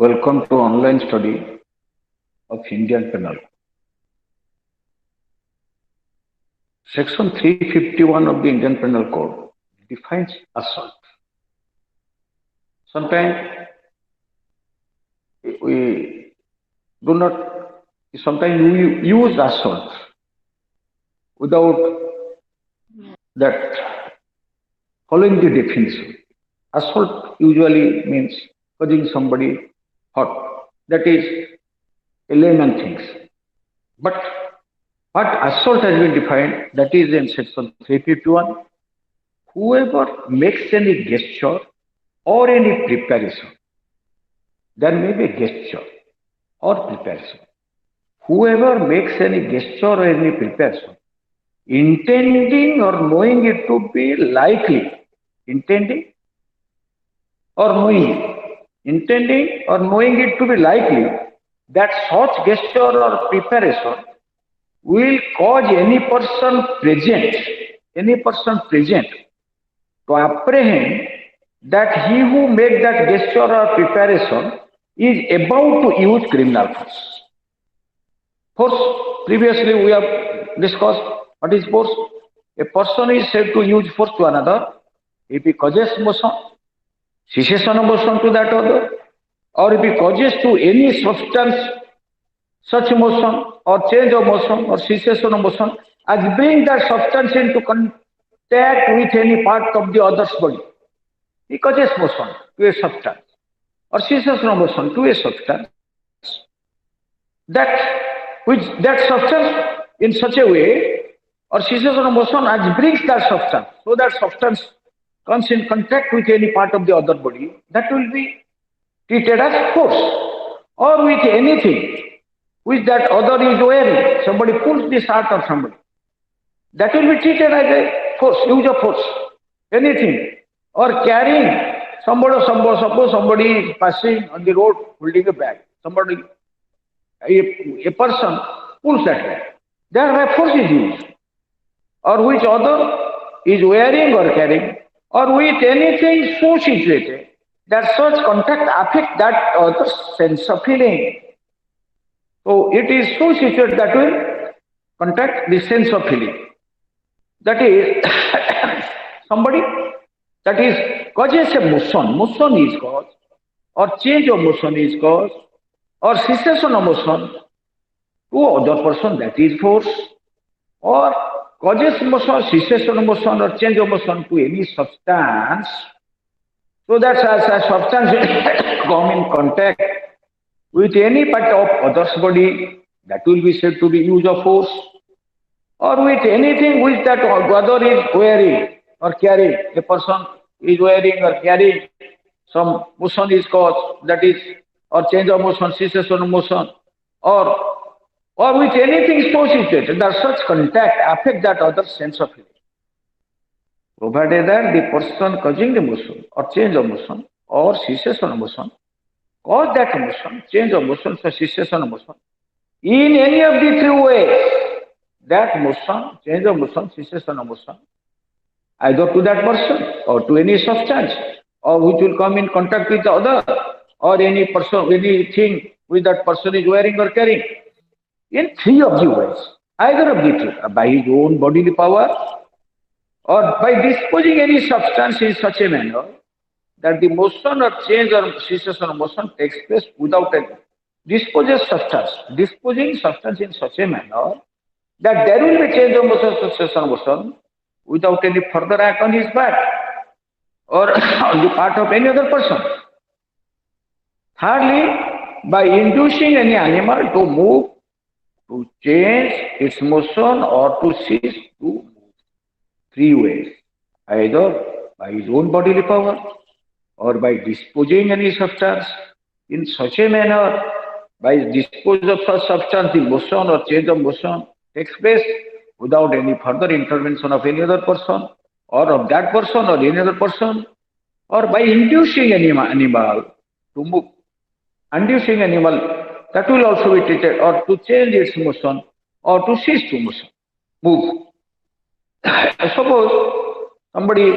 Welcome to online study of Indian Penal. Section 351 of the Indian Penal Code defines assault. Sometimes we do not, sometimes we use assault without that following the definition. Assault usually means causing somebody hurt. That is a layman things. But what assault has been defined, that is in section 351. Whoever makes any gesture or any preparation, there may be a gesture or preparation. Whoever makes any gesture or any preparation, intending or knowing it to be likely, intending or knowing it to be likely that such gesture or preparation will cause any person present to apprehend that he who made that gesture or preparation is about to use criminal force. Force, previously we have discussed what is force. A person is said to use force to another if he causes motion, cessation of motion to that other, or if he causes to any substance such motion or change of motion or cessation of motion as bring that substance into contact with any part of the other's body. He causes motion to a substance or cessation of motion to a substance that substance in such a way or cessation of motion as brings that substance, so that substance comes in contact with any part of the other body, that will be treated as force. Or with anything which that other is wearing, somebody pulls the shirt of somebody, that will be treated as a force, use of force. Anything, or carrying suppose somebody is passing on the road holding a bag, a person pulls that bag, thereby force is used. Or which other is wearing or carrying, or with anything so situated that such contact affects that other's sense of feeling. So it is so situated that will contact the sense of feeling. That is, somebody that is causes a motion is caused, or change of motion is caused, or cessation of motion to other person, that is force, or causes motion, cessation of motion, or change of motion to any substance, so that as a substance come in contact with any part of other's body, that will be said to be use of force. Or with anything which that other is wearing or carrying, a person is wearing or carrying, some motion is caused, that is, or change of motion, cessation of motion, or with anything so situated that such contact affect that other sense of feeling, provided that the person causing the motion or change of motion or cessation of motion cause that motion, change of motion, or cessation of motion in any of the three ways. That motion, change of motion, cessation of motion, either to that person or to any substance, or which will come in contact with the other, or any person, anything which that person is wearing or carrying, in three of the ways, either of the three, by his own bodily power, or by disposing any substance in such a manner that the motion or change or cessation of motion takes place without any disposing substance in such a manner that there will be change of motion, cessation of motion without any further act on his part or on the part of any other person. Thirdly, by inducing any animal to move, to change its motion, or to cease to move. Three ways, either by his own bodily power, or by disposing any substance in such a manner, by dispose of such substance, the motion or change of motion takes place without any further intervention of any other person, or of that person or any other person, or by inducing any animal to move. Inducing animal, that will also be treated, or to change its motion, or to cease to motion, move. Suppose somebody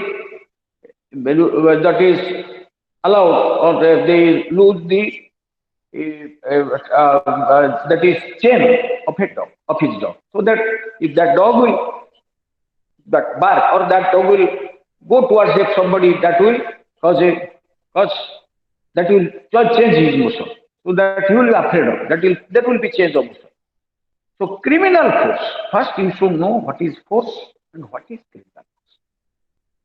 that is allowed, or they lose the that is chain of his dog, so that if that dog will that bark or that dog will go towards somebody, that will cause a cause that will change his motion, so that he will be afraid of that will be change of motion. So criminal force, first you should know what is force and what is criminal.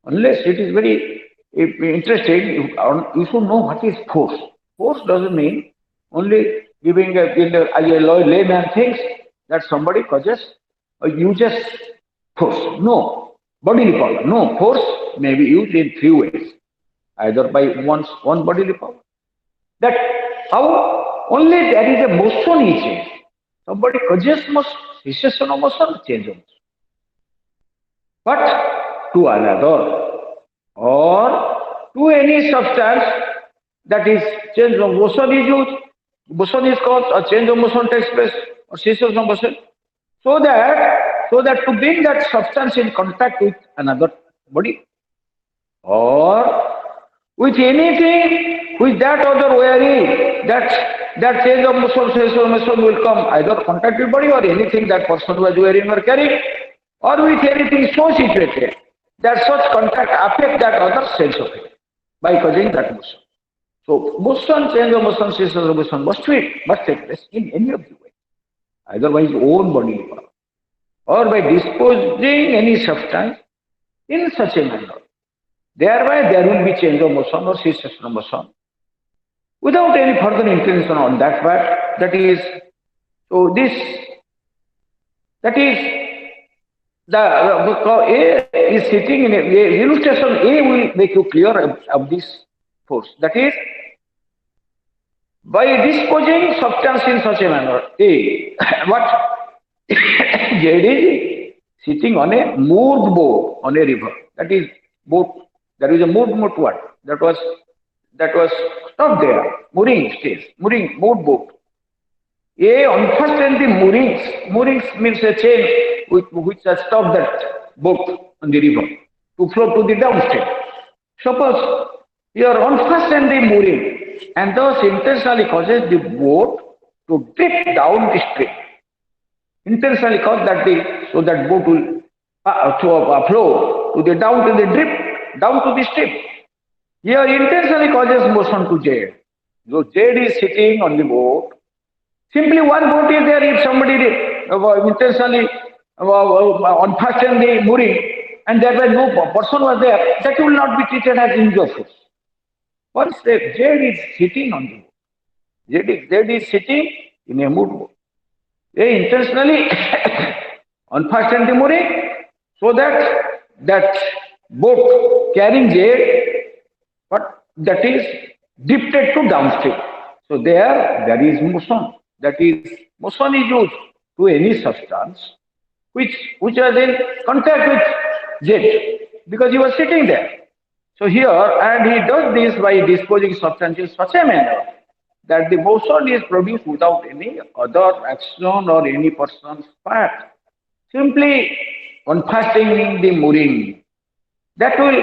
Unless it is very interesting, you should know what is force. Force doesn't mean only giving as a layman thinks that somebody causes or uses force. No, bodily power. No, force may be used in three ways. Either by one bodily power. That how only there is a motion is changed. Somebody causes motion, cessation of motion, change of motion. But to another or to any substance, that is change of motion is used, motion is caused, or change of motion takes place, or cessation of motion, so that to bring that substance in contact with another body, or with anything which that other wearing, that change of motion, cessation of motion will come either contact with body or anything that person was wearing or carrying, or with anything so situated that such contact affect that other sense of it by causing that motion. So motion, change of motion, cessation of motion must take place in any of the ways, either by his own bodily power or by disposing any substance in such a manner. Thereby there will be change of motion or cessation of motion without any further intention on that part. That is, so this, that is, the A is sitting in a illustration. A will make you clear of this force. That is, by disposing substance in such a manner, A, what Z is sitting on a moored boat on a river. That is boat. There is a moored what? That was stopped there. Moored boat. A unfastened the moorings. Moorings means a chain which has stopped that boat on the river to float to the downstream. Suppose you are unfastened the mooring and thus intentionally causes the boat to drift down the stream. Intentionally cause that so that boat will flow to the down to the stream. Here intentionally causes motion to Z. So Z is sitting on the boat. Simply one boat is there. If somebody intentionally unfastened the mooring and there was no person was there, that will not be treated as injury of force. Once the Z is sitting on the boat, Z is sitting in a moored boat. They intentionally unfastened the mooring so that boat carrying Z, but that is drifted to downstream. So there is motion. That is, motion is used to any substance which was in contact with Z because he was sitting there. So here, and he does this by disposing substance in such a manner that the motion is produced without any other action or any person's part. Simply unfastening the mooring. That will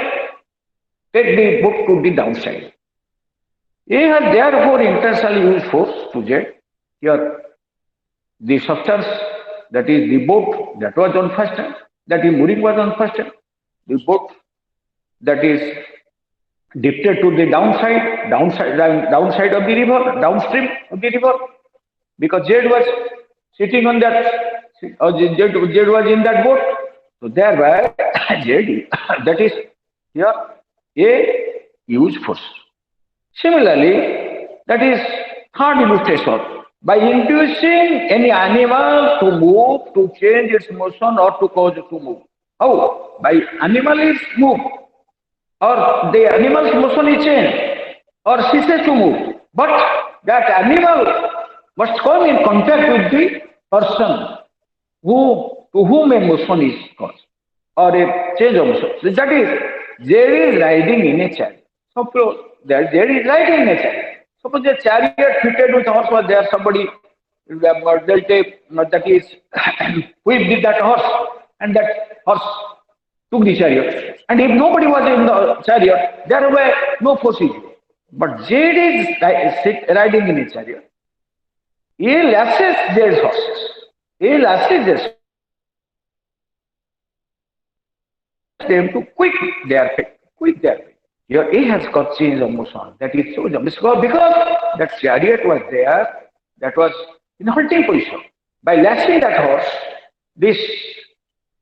take the boat to the downside. He has therefore intentionally used force to Z. Here, the substance, that is the boat that was unfastened, that the mooring was unfastened, the boat that is drifted to the downside of the river, downstream of the river, because Z was sitting on that, or Z was in that boat. So thereby, Z, that is here, A used force. Similarly, that is third illustration. By inducing any animal to move, to change its motion or to cause it to move. How? By animal is moved, or the animal's motion is changed, or ceases to move. But that animal must come in contact with the person to whom a motion is caused, or a change of motion. So that is, there is riding in a chariot. Suppose there is riding in a chariot. Suppose a chariot fitted with horse was there, somebody that is whipped with that horse, and that horse took the chariot. And if nobody was in the chariot, there were no forces. But Z is riding in a chariot. A lashes their horses. A lashes their them to quit their fate. Quit their fate. Here A has got change of motion. That is so because that chariot was there, that was in halting position. By lashing that horse, this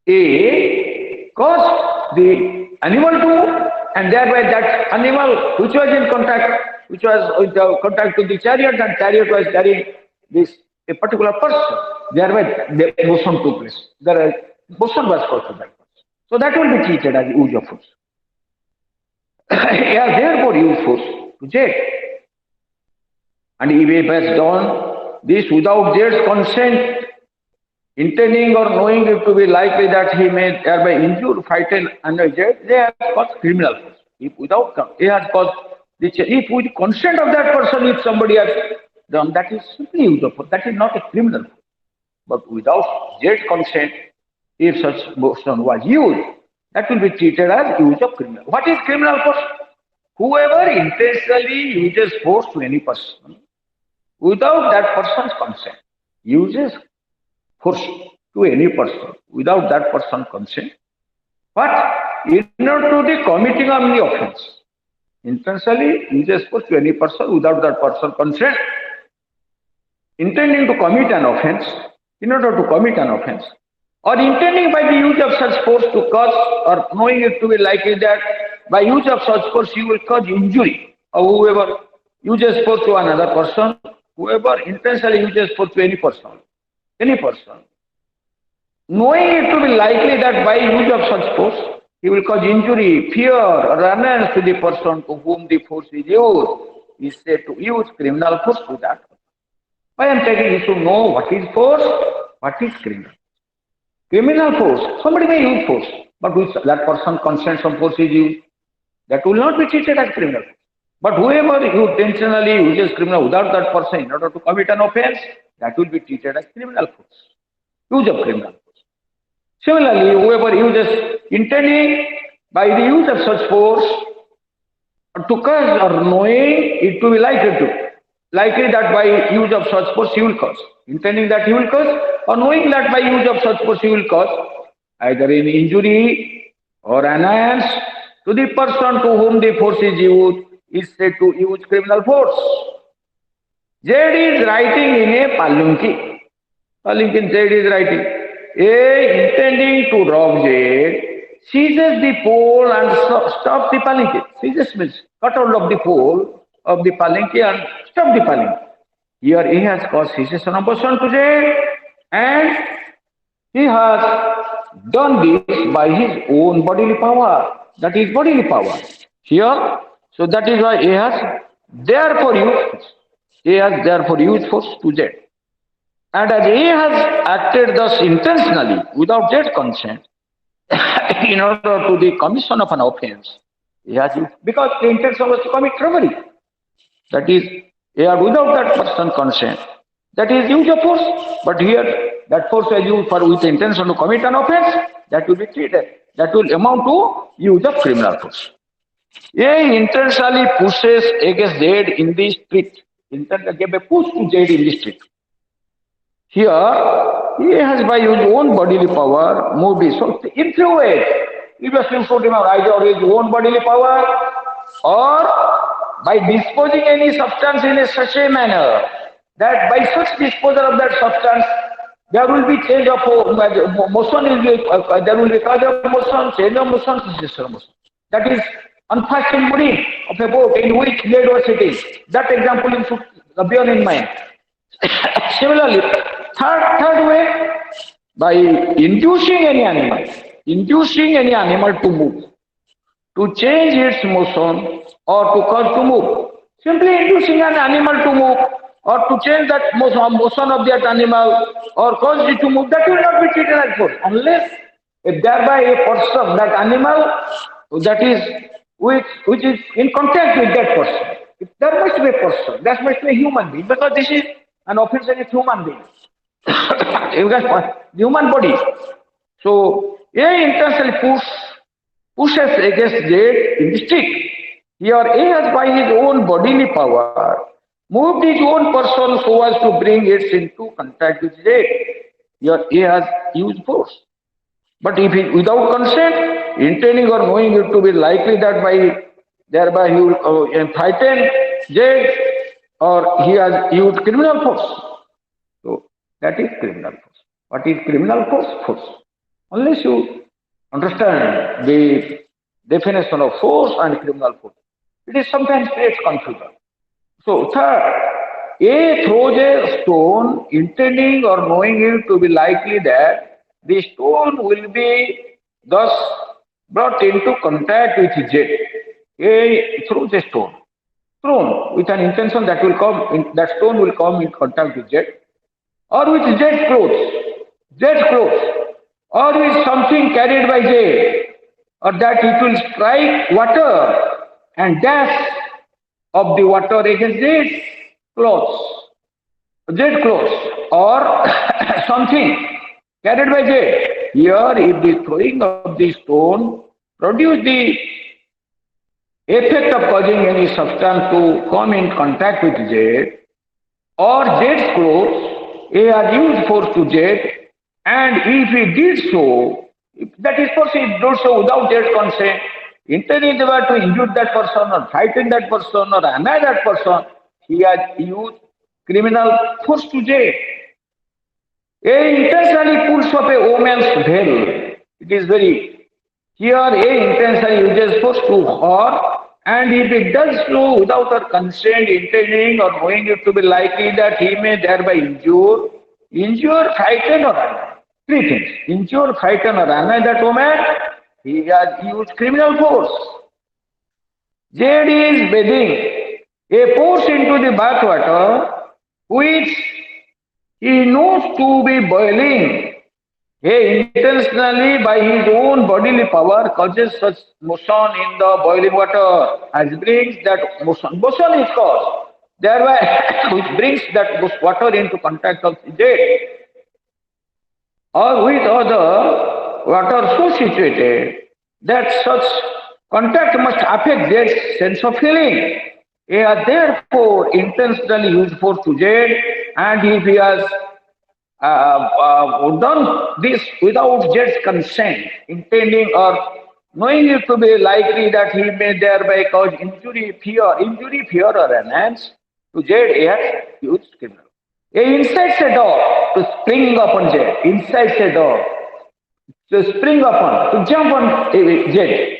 A caused the animal to, and thereby that animal which was in contact, which was with the contact to the chariot, and chariot was carrying this a particular person. Thereby the motion took place. The motion was caused to that person. So that will be treated as use of force. Yeah, therefore use force to jet. And if he has done this without Jed's consent, intending or knowing it to be likely that he may thereby injure, frighten, and Jed, they have caused criminal force. If without, he has caused the if with consent of that person, if somebody has done, that is simply use of force. That is not a criminal force. But without Jed's consent, if such motion was used, that will be treated as use of criminal. What is criminal force? Whoever intentionally uses force to any person without that person's consent, uses force to any person without that person's consent, but in order to the committing of the offense, intentionally uses force to any person without that person's consent, intending to commit an offense, in order to commit an offense, or intending by the use of such force to cause, or knowing it to be likely that by use of such force you will cause injury, or whoever uses force to another person, whoever intentionally uses force to any person, knowing it to be likely that by use of such force he will cause injury, fear, or annoyance to the person to whom the force is used, is said to use criminal force to that. I am taking you to know what is force, what is criminal. Criminal force, somebody may use force, but with that person consent some force is used, that will not be treated as criminal. But whoever intentionally uses criminal without that person in order to commit an offense, that will be treated as criminal force. Use of criminal force. Similarly, whoever uses intending by the use of such force to cause or knowing it to be likely that by use of such force he will cause, intending that he will cause, or knowing that by use of such force he will cause either an injury or annoyance to the person to whom the force is used, is said to use criminal force. Z is writing in a palanquin. Palanquin Z is writing. A intending to rob Z seizes the pole and stops the palanquin. Seizes means cut hold of the pole of the palanquin and stop the palanquin. Here he has caused cessation of motion to Z, and he has done this by his own bodily power. That is bodily power. Here, so that is why he has therefore used force to Z. And as A has acted thus intentionally without Z's consent in order to the commission of an offense, he has used, because the intention was to commit robbery. That is, without that person's consent, that is use of force. But here, that force was used for with the intention to commit an offense, that will be treated. That will amount to use of criminal force. A intentionally pushes against Z in the street. Intentionally gave a push to Z in the street. Here, he has by his own bodily power moved his soul in few ways. Previously told him either his own bodily power or by disposing any substance in such a manner that by such disposal of that substance, there will be change of motion, there will be cause of motion, change of motion, cessation of motion. That is unfastened body of a boat in which blade was sitting. That example you should bear in mind. Similarly, third way, by inducing any animal to move, to change its motion or to cause to move. Simply inducing an animal to move or to change that motion of that animal or cause it to move, that will not be treated as force unless if thereby a person, that animal, that is which is in contact with that person. If there must be a person, there must be a human being, because this is an offense against human being. Human body. So A intentionally pushes against Z in the stick. Here A has by his own bodily power moved his own person so as to bring it into contact with it. Here he has used force. But if he, without consent, intending or knowing it to be likely that by thereby he will frighten jail, or he has used criminal force. So that is criminal force. What is criminal force? Force. Unless you understand the definition of force and criminal force, it is sometimes creates confusion. So third, A throws a stone intending or knowing it to be likely that the stone will be thus brought into contact with Z. A throws a stone thrown with an intention that will come in, that stone will come in contact with Z, or with Z clothes, or with something carried by Z, or that it will strike water and dash of the water against clothes, Z clothes, or something carried by Z. Here, if the throwing of the stone produce the effect of causing any substance to come in contact with Z, or Z's clothes, A has used force to Z, and if he did so, if that is force, he did so without Z's consent, intending to injure that person or frighten that person or annoy that person, he has used criminal force to Z. A intentionally pulls up a woman's veil. It is very here A intentionally uses force to her, and if it does so without her consent, intending or knowing it to be likely that he may thereby injure, frighten or annoy. Three things: injure, frighten or annoy that woman. He has used criminal force. Jade is bathing. A pours into the bathwater, which he knows to be boiling. He intentionally, by his own bodily power, causes such motion in the boiling water as brings that motion. Motion is caused, thereby which brings that water into contact of the jet, or with other water so situated that such contact must affect jet's sense of feeling. He has therefore intentionally used force to jet, and if he has done this without Jed's consent, intending or knowing it to be likely that he may thereby cause injury, fear, or annoyance to Jed, he has used criminal. He incites a dog to spring upon Jed, incites a dog to spring upon, to jump on Jed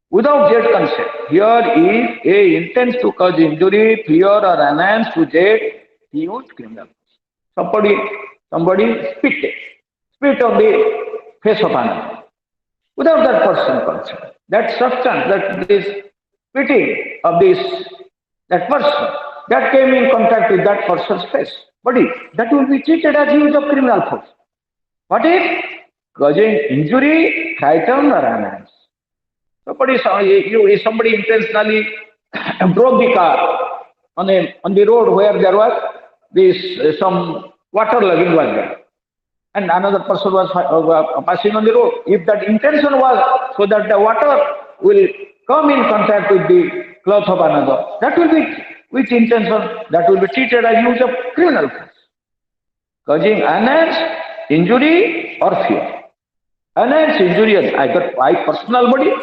without Jed's consent. Here, if he intends to cause injury, fear, or annoyance to Jed, he used criminal. Somebody spit on the face of another without that person consent. That substance, that this spitting of this that person that came in contact with that person's face, body, that will be treated as use of criminal force. What if causing injury, frighten or annoyance? Somebody intentionally broke the car on the road where there was this some water lugging was there, and another person was passing on the road. If that intention was so that the water will come in contact with the cloth of another, that will be with intention, that will be treated as use of criminal force, causing annoyance, injury, or fear. Annoyance, injury, either by personal body,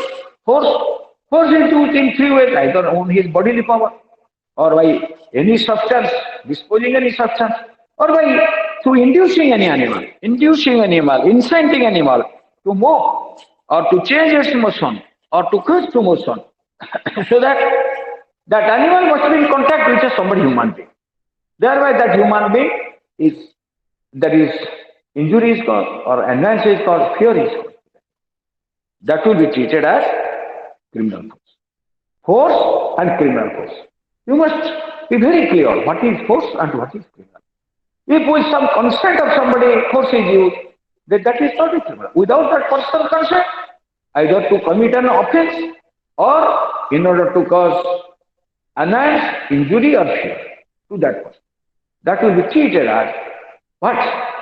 force is used in three ways: either on his bodily power, or by any substance, disposing any substance, or by through inducing inciting animal to move, or to change its motion, or to cause to motion, so that that animal must be in contact with somebody human being. Thereby, that human being is that is injury is caused, or annoyance is caused, fear is caused. That will be treated as criminal force and criminal force. You must be very clear what is force and what is criminal. If with some consent of somebody force is used, then that is not a criminal. Without that personal consent, either to commit an offense or in order to cause annoyance, injury, or fear to that person, that will be treated as what?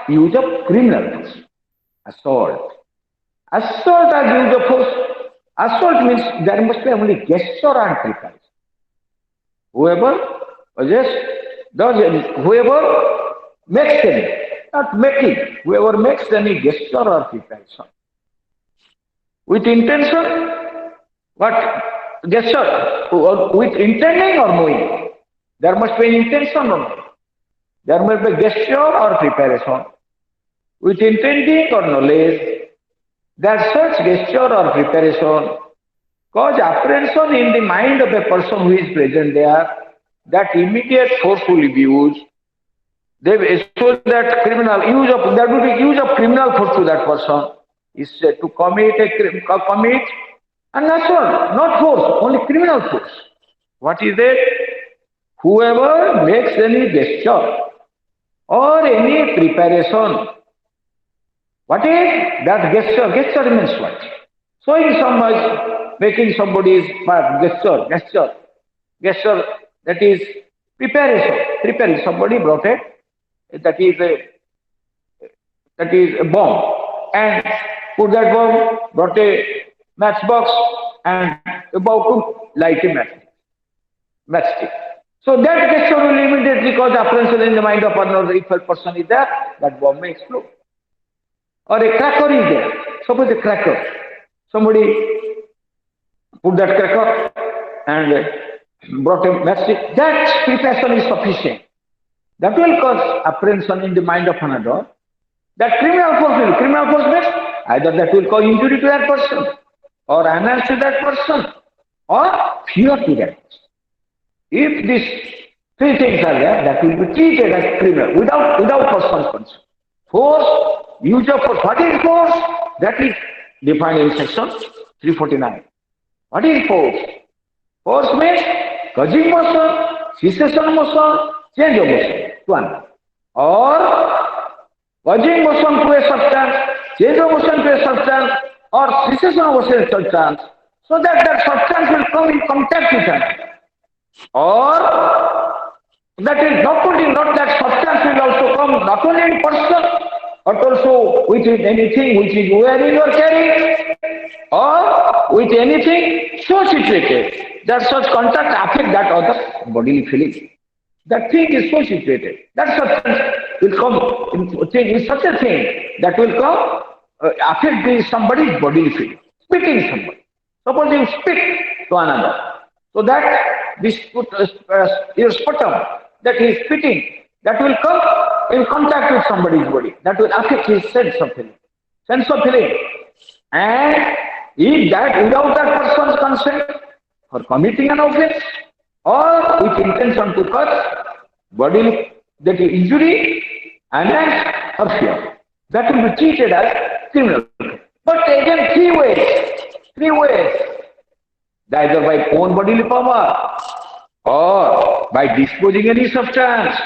Use of criminal force. Assault. Assault as use of force. Assault means there must be only gesture and preparation. Whoever Yes, does whoever makes any, not making, whoever makes any gesture or preparation with intention, what gesture, or with intending or knowing, there must be an intention or knowing. There must be gesture or preparation with intending or knowledge that such gesture or preparation cause apprehension in the mind of a person who is present there, that immediate force will be used. They show that criminal use of there will be use of criminal force to that person is said to commit an assault, not force, only criminal force. What is it? Whoever makes any gesture or any preparation, what is that gesture? Gesture means what? Showing so much, making somebody's gesture, that is preparing somebody brought it, that is a bomb, and put that bomb, brought a matchbox, and about to light a matchstick. So that gesture will immediately cause apprehension in the mind of another. If a person is there, that bomb may explode. Or a cracker is there. Suppose a cracker. Somebody put that cracker and brought a matchstick. That preparation is sufficient. That will cause apprehension in the mind of another. That criminal force means either that will cause injury to that person, or annoyance to that person, or fear to that person. If these three things are there, that will be treated as criminal without person's consent. Force, use of force. What is force? That is defined in section 349. What is force? Force means causing motion, cessation motion, change of motion to another. Or causing motion to a substance, change of motion to a substance, or cessation of motion to a substance, so that that substance will come in contact with another. Or that is not that substance will also come not only in person, but also with anything which is wearing or carrying, or with anything so situated that such contact affect that other bodily feeling. That thing is so situated. That substance will come in such a thing that will come affect somebody's bodily feeling. Spitting somebody. Suppose you spit to another. So that this your sputum that he is spitting, that will come in contact with somebody's body. That will affect his sense of feeling. And if that without that person's consent for committing an offense, or with intention to cause bodily that is injury, annoyance, or fear, that will be treated as criminal. But again, three ways. Either by own bodily power, or by disposing any substance,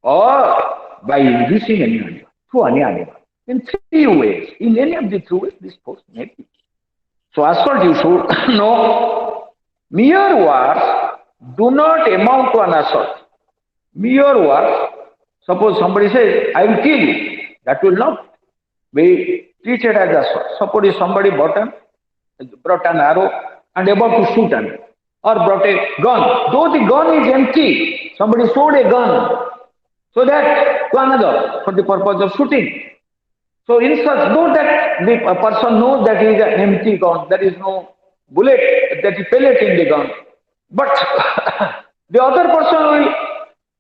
or by inducing any animal, to any animal. In three ways. In any of the three ways, this force may be. So assault, you should know, mere words do not amount to an assault. Mere words, suppose somebody says, I will kill you, that will not be treated as assault. Suppose somebody brought an arrow and about to shoot an, or brought a gun. Though the gun is empty, somebody showed a gun, so that to another for the purpose of shooting. So in such, though that the person knows that it is an empty gun, there is no bullet, that is pellet in the gun, but the other person will,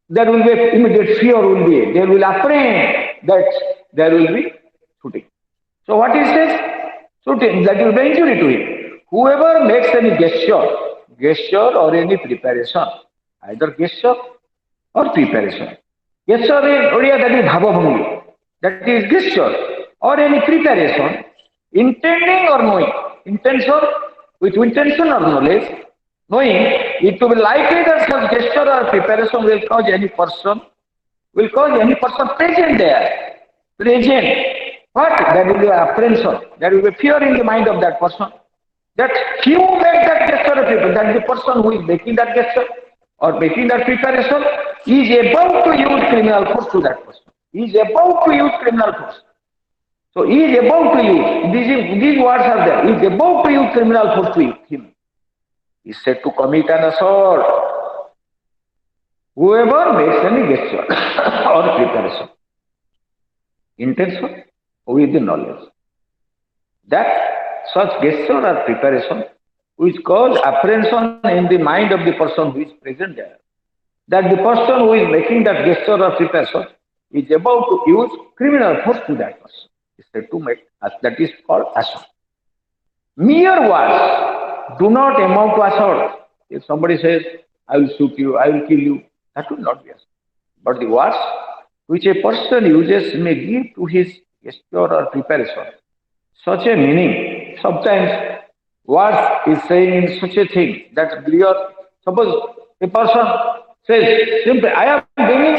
there will be immediate fear will be, they will apprehend that there will be shooting. So what he says? Shooting, that will be injury to him. Whoever makes any gesture or any preparation, either gesture or preparation. Gesture in Odia, that is bhavabhangi, that is gesture or any preparation, intending or knowing, with intention or knowledge, knowing it to be likely that such gesture or preparation will cause any person present there. What? There will be apprehension, there will be fear in the mind of that person. That he who makes that gesture of people, that the person who is making that gesture or making that preparation is about to use criminal force to that person. He is about to use criminal force. So he is about to use, these words are there, he is about to use criminal force to him. He is said to commit an assault. whoever makes any gesture or preparation, intention with the knowledge that such gesture or preparation which cause apprehension in the mind of the person who is present there, that the person who is making that gesture or preparation is about to use criminal force to that person. Is said to make that is called assault. Mere words do not amount to assault. If somebody says, I will shoot you, I will kill you, that will not be assault. But the words which a person uses may give to his gesture or preparation such a meaning. Sometimes words is saying in such a thing that clear. Suppose a person says simply, I am bringing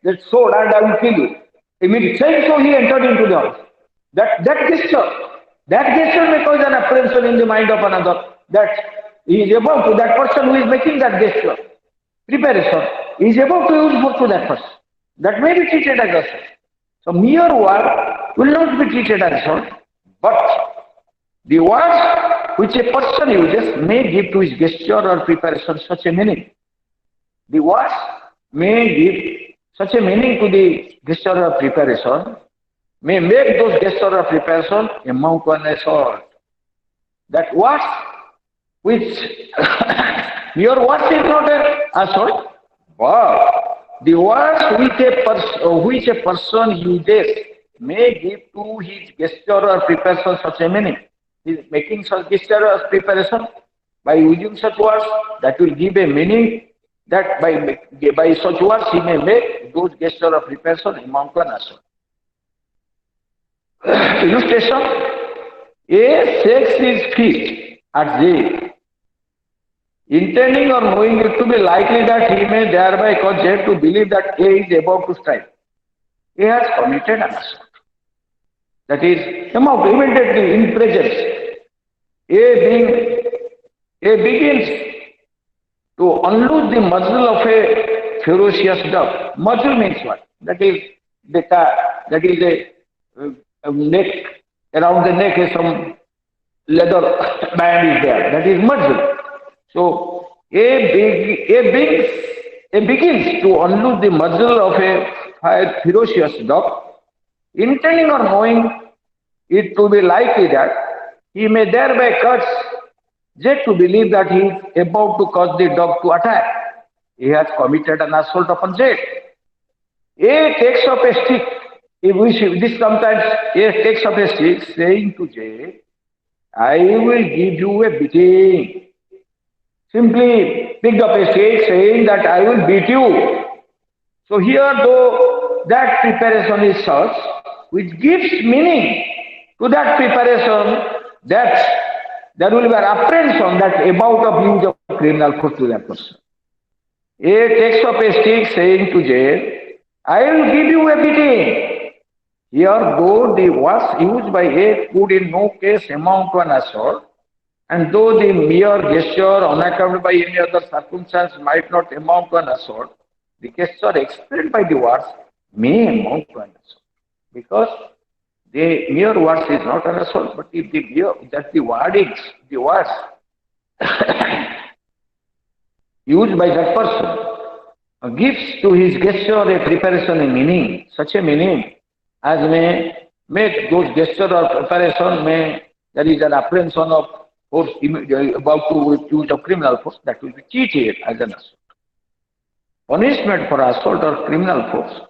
that sword and I will kill you. Immediately saying so he entered into the house. That gesture may cause an apprehension in the mind of another that he is about to, that person who is making that gesture, preparation, he is about to use force to that person. That may be treated as assault. So mere word will not be treated as assault, but the words which a person uses may give to his gesture or preparation such a meaning. The words may give such a meaning to the gesture or preparation, may make those gesture or preparation amount to an assault. That words which your words is not an assault, but the words which a person uses may give to his gesture or preparation such a meaning. He is making such gesture or preparation by using such words that will give a meaning that by such words he may make those gesture or preparation amount to an assault. Illustration: A sex is fit at J, intending or knowing it to be likely that he may thereby cause J to believe that A is about to strike. A has committed an assault. That is, amount immediately in presence. A begins to unloose the muzzle of a ferocious dog. Muzzle means what? That is a neck, around the neck is some leather band is there. That is muzzle. So a begins to unloose the muzzle of a ferocious dog, intending or knowing it to be likely that he may thereby cause J to believe that he is about to cause the dog to attack. He has committed an assault upon J. A takes up a stick. This sometimes A takes up a stick, saying to J, I will give you a beating. Simply picked up a stick, saying that I will beat you. So here, though that preparation is such, which gives meaning to that preparation, that there will be an apprehension that about of use of criminal force to that person. A takes up a stick, saying to J, I will give you a beating. Here, though the words used by A could in no case amount to an assault, and though the mere gesture unaccompanied by any other circumstance might not amount to an assault, the gesture explained by the words may amount to an assault. Because the mere words is not an assault, but if the words used by that person gives to his gesture a preparation a meaning, such a meaning as may make those gesture or preparation there is an apprehension of force about to use of criminal force, that will be treated as an assault. Punishment for assault or criminal force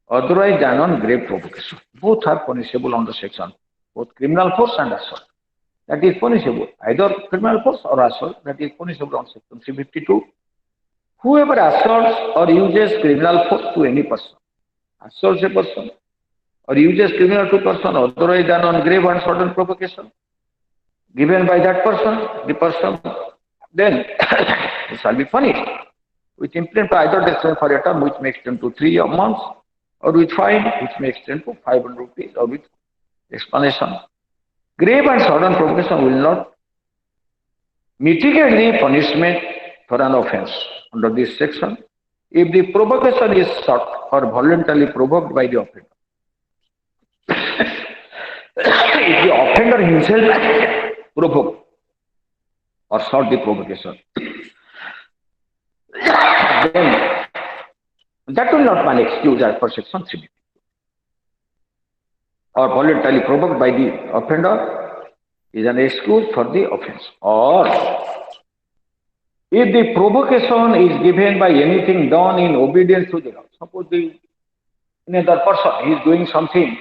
otherwise than on grave provocation. Both are punishable under section, both criminal force and assault. That is punishable, either criminal force or assault, that is punishable on section 352. Whoever assaults or uses criminal force to any person, assaults a person, or uses criminal to person otherwise than on grave and sudden provocation given by that person, the person then shall be punished with imprisonment either detention for a term which may extend to 3 months, or with fine which may extend to 500 rupees, or with explanation. Grave and sudden provocation will not mitigate the punishment for an offence under this section if the provocation is sought or voluntarily provoked by the offender. If the offender himself provoked or sought the provocation, then That will not be an excuse as per section 3. Or voluntarily provoked by the offender is an excuse for the offense. Or if the provocation is given by anything done in obedience to the law, suppose the another person is doing something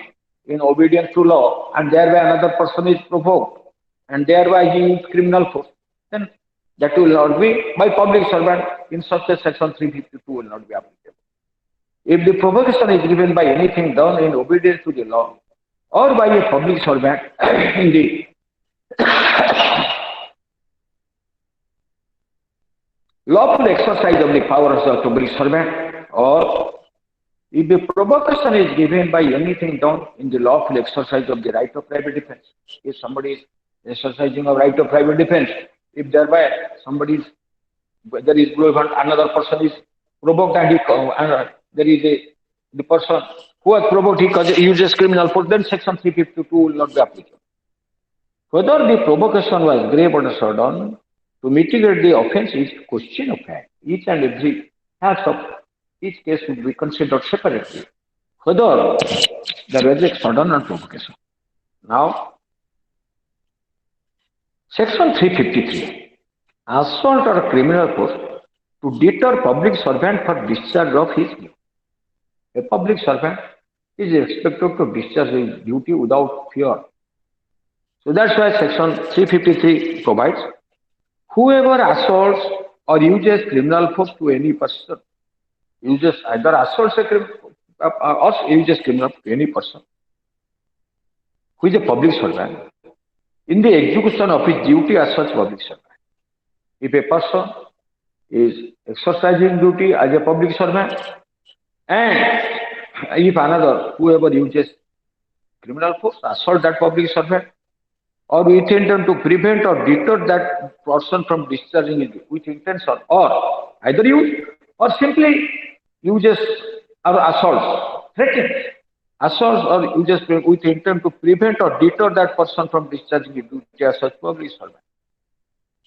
in obedience to law and thereby another person is provoked and thereby he used criminal force, then that will not be by public servant in such a section 352 will not be applicable. If the provocation is given by anything done in obedience to the law or by a public servant in the lawful exercise of the powers of the public servant, or if the provocation is given by anything done in the lawful exercise of the right of private defense, if somebody is exercising a right of private defense, if thereby somebody is, there is another person is provoked and there is the person who has provoked, he uses criminal force, then section 352 will not be applicable. Whether the provocation was grave or sudden, to mitigate the offense is a question of fact. Each and every facts of each case should be considered separately. Whether there was a sudden or provocation. Now, section 353, assault or criminal force to deter public servant for discharge of his duty. A public servant is expected to discharge his duty without fear. So that's why section 353 provides, whoever assaults or uses criminal force to any person, uses either assaults or uses criminal force to any person who is a public servant in the execution of his duty as such public servant. If a person is exercising duty as a public servant and if another, whoever uses criminal force, assault that public servant, or with intent to prevent or deter that person from discharging it with intention, or either use or simply uses or assaults, threatens, assaults or uses with intent to prevent or deter that person from discharging his duty as such public servant,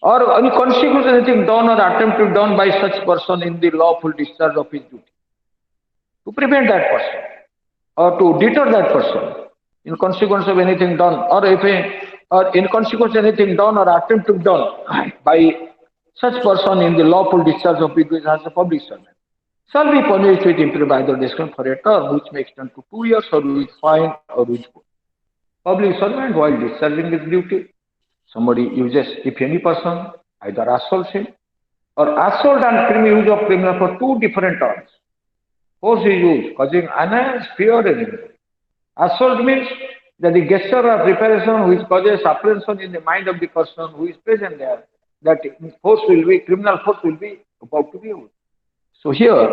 or any consequence anything done or attempted done by such person in the lawful discharge of his duty, to prevent that person or to deter that person in consequence of anything done, or if or in consequence of anything done or attempted done by such person in the lawful discharge of his duty as a public servant, shall be punished with imprisonment either discipline for a term which may extend to 2 years or with fine or with both. Public servant while discharging his duty, somebody uses, if any person either assaults him or assault and criminal use of criminal for two different terms. Force is used, causing annoyance, fear, and injury. Assault means that the gesture of preparation which causes apprehension in the mind of the person who is present there, that force will be, criminal force will be about to be used. So here,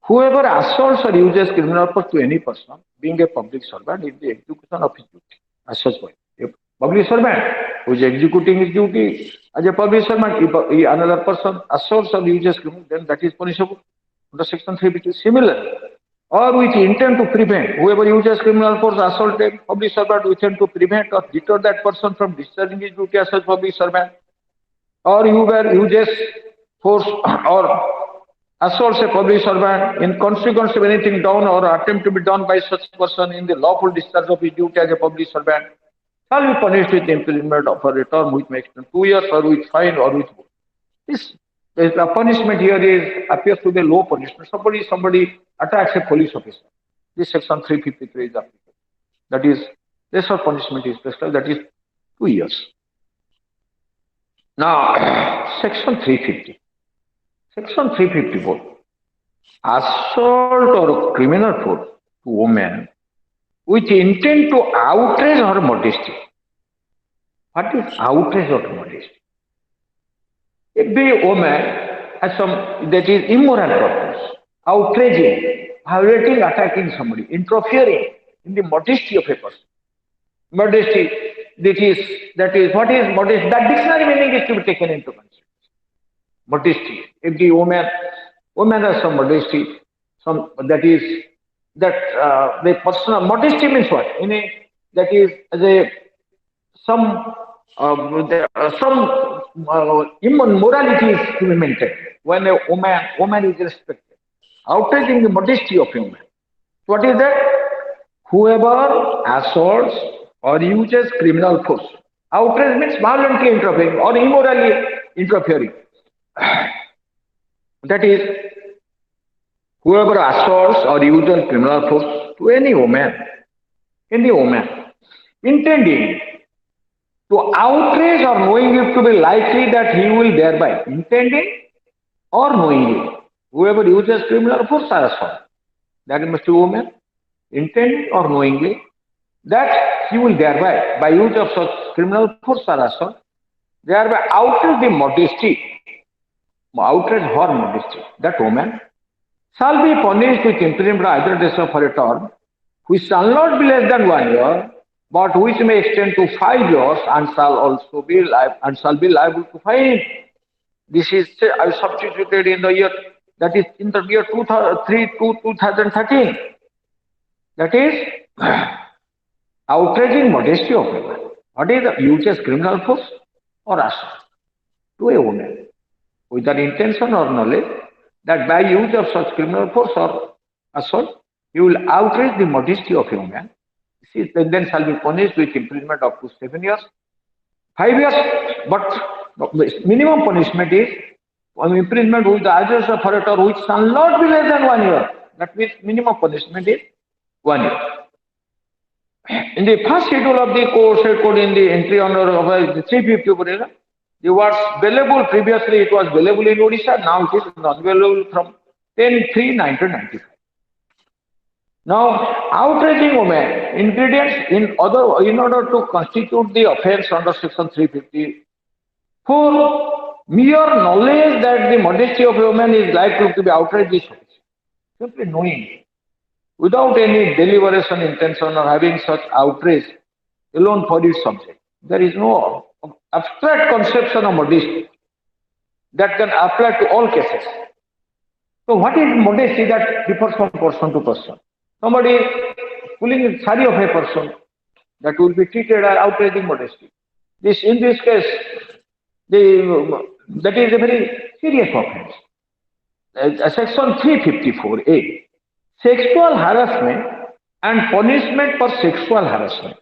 whoever assaults or uses criminal force to any person, being a public servant, in the execution of his duty, as such point. A public servant who is executing his duty as a public servant, if another person assaults or uses criminal, then that is punishable under section 352. Similarly, or with intent to prevent, whoever uses criminal force assault a public servant with intent to prevent or deter that person from discharging his duty as such public servant, or whoever uses force or assaults a public servant in consequence of anything done or attempt to be done by such person in the lawful discharge of his duty as a public servant, shall be punished with imprisonment for a term which may extend 2 years or with fine or with both. The punishment here appears to be a low punishment. Somebody attacks a police officer. This section 353 is applicable. That is, lesser punishment is prescribed. That is 2 years. Now, section 350. Section 354. Assault or criminal force to woman with intent to outrage her modesty. What is outrage or modesty? If the woman has some, that is immoral purpose, outraging, violating, attacking somebody, interfering in the modesty of a person. Modesty, that is what is modesty? That dictionary meaning is to be taken into consideration. Modesty. If the woman has some modesty, the personal modesty means what? That is some immorality is to be maintained when a woman is respected. outraging the modesty of human. What is that? Whoever assaults or uses criminal force. Outrage means violently interfering or immorally interfering. That is, whoever assaults or uses criminal force to any woman, intending to outrage or knowing it to be likely that he will thereby, intending or knowingly, whoever uses criminal force or assault, that must be woman, intending or knowingly, that he will thereby, by use of such criminal force or assault, thereby outrage the modesty, outrage her modesty, that woman shall be punished with imprisonment either days for a term, which shall not be less than 1 year, but which may extend to 5 years and shall also be liable to fine. This is I substituted in the year, that is in the year 2003 to 2013. That is outraging modesty of women. What is the uses criminal force or assault to a woman with an intention or knowledge that by use of such criminal force or assault, you will outrage the modesty of a woman. She then shall be punished with imprisonment up to 7 years, 5 years, but minimum punishment is imprisonment with the others of a which shall not be less than 1 year. That means minimum punishment is 1 year. In the first schedule of the code in the entry under of the 354, the words available previously it was available in Odisha, now it is not available from 10/3/1995. Now, outraging women, ingredients in order to constitute the offence under section 354, mere knowledge that the modesty of a woman is likely to be outraged is sufficient. Simply knowing, without any deliberation, intention, or having such outrage alone for its subject. There is no abstract conception of modesty that can apply to all cases. So, what is modesty? That differs from person to person. Somebody pulling the sari of a person, that will be treated as outraging modesty. In this case, that is a very serious offence. Section 354A, sexual harassment and punishment for sexual harassment.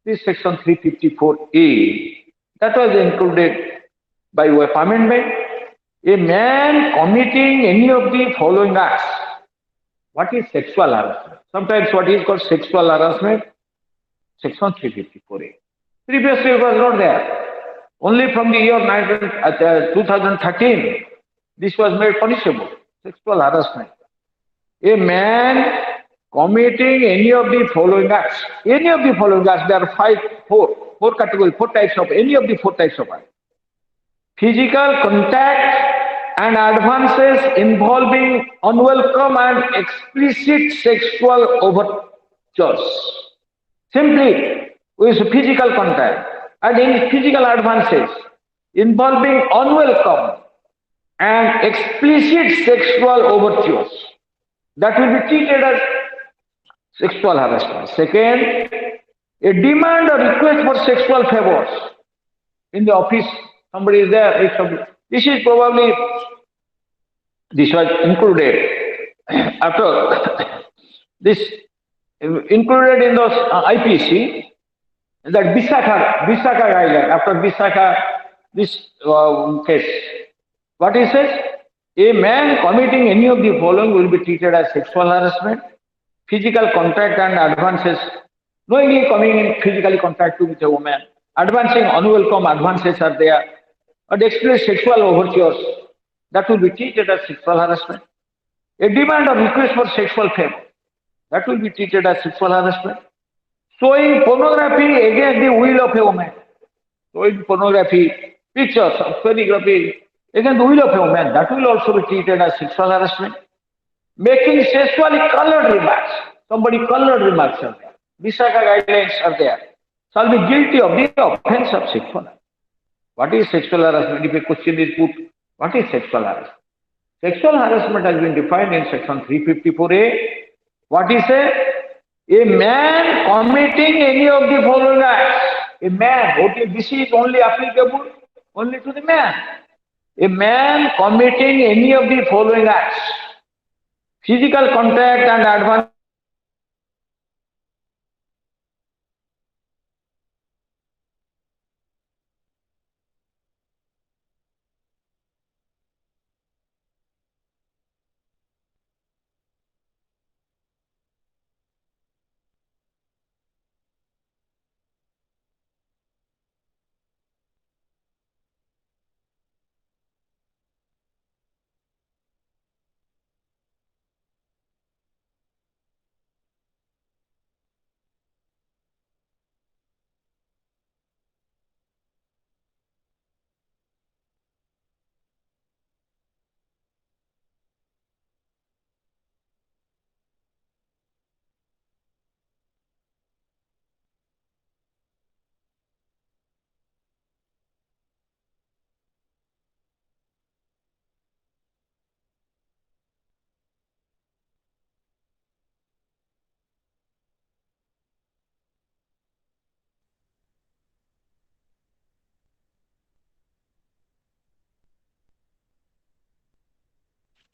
This section 354A, that was included by way of amendment. A man committing any of the following acts. What is sexual harassment? Sometimes what is called sexual harassment, section 354A. Previously it was not there. Only from the year 2013, this was made punishable, sexual harassment. A man committing any of the following acts. Any of the following acts, there are four categories, four types of, any of the four types of acts. Physical contact and advances involving unwelcome and explicit sexual overtures. Simply with physical contact and in physical advances involving unwelcome and explicit sexual overtures, that will be treated as sexual harassment. Second, a demand or request for sexual favors in the office. Somebody is there. This is probably, this was included after this, included in those IPC, that Visakha guideline, after Visakha, this case. What he says? A man committing any of the following will be treated as sexual harassment, physical contact and advances, knowingly coming in physically contact with a woman, advancing unwelcome advances are there, and express sexual overtures, that will be treated as sexual harassment. A demand or request for sexual favor, that will be treated as sexual harassment. Showing pornography against the will of a woman, showing pornography, pictures of pornography against the will of a woman, that will also be treated as sexual harassment. Making sexually colored remarks, somebody colored remarks are there, Visakha guidelines are there, shall be guilty of the offense of sexual harassment. What is sexual harassment? If a question is put, what is sexual harassment? Sexual harassment has been defined in section 354A. What is a man committing any of the following acts. A man, okay, this is only applicable only to the man. A man committing any of the following acts. Physical contact and advanced